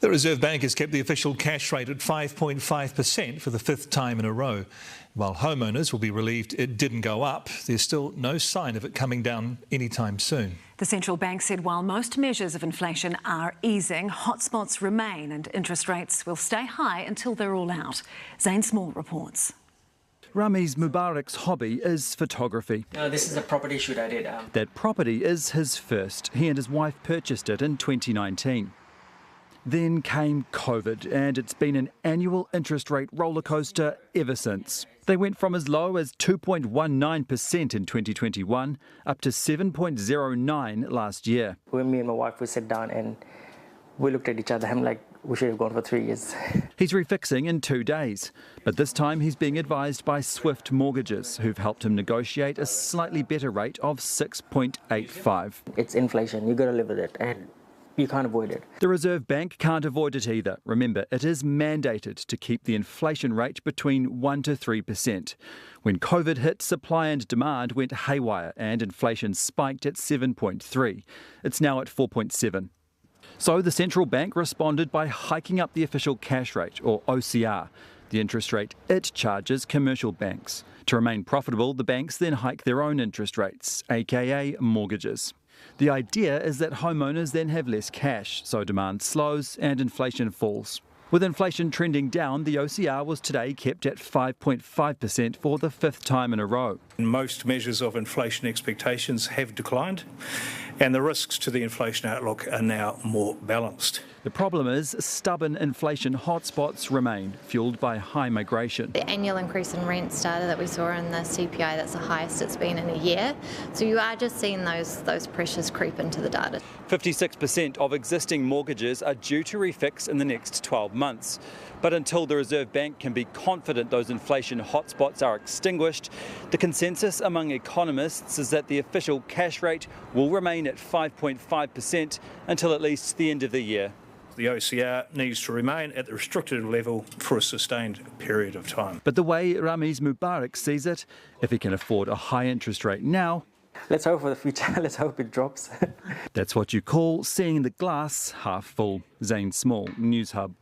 The Reserve Bank has kept the official cash rate at 5.5% for the fifth time in a row. While homeowners will be relieved it didn't go up, there's still no sign of it coming down anytime soon. The central bank said while most measures of inflation are easing, hotspots remain and interest rates will stay high until they're all out. Zane Small reports. Ramiz Mubarak's hobby is photography. This is a property shoot I did. That property is his first. He and his wife purchased it in 2019. Then came COVID, and it's been an annual interest rate rollercoaster ever since. They went from as low as 2.19% in 2021 up to 7.09% last year. When me and my wife would sit down and we looked at each other, I'm like, we should have gone for 3 years. He's refixing in 2 days, but this time he's being advised by Swift Mortgages, who've helped him negotiate a slightly better rate of 6.85%. It's inflation, you got to live with it, and you can't avoid it. The Reserve Bank can't avoid it either. Remember, it is mandated to keep the inflation rate between 1 to 3%. When COVID hit, supply and demand went haywire and inflation spiked at 7.3%. It's now at 4.7%. So the central bank responded by hiking up the official cash rate, or OCR, the interest rate it charges commercial banks. To remain profitable, the banks then hike their own interest rates, aka mortgages. The idea is that homeowners then have less cash, so demand slows and inflation falls. With inflation trending down, the OCR was today kept at 5.5% for the fifth time in a row. Most measures of inflation expectations have declined, and the risks to the inflation outlook are now more balanced. The problem is stubborn inflation hotspots remain, fuelled by high migration. The annual increase in rent data that we saw in the CPI, that's the highest it's been in a year. So you are just seeing those pressures creep into the data. 56% of existing mortgages are due to refix in the next 12 months. But until the Reserve Bank can be confident those inflation hotspots are extinguished, the consensus among economists is that the official cash rate will remain at 5.5% until at least the end of the year. The OCR needs to remain at the restricted level for a sustained period of time. But the way Ramiz Mubarak sees it, if he can afford a high interest rate now, let's hope for the future, let's hope it drops. That's what you call seeing the glass half full. Zane Small, Newshub.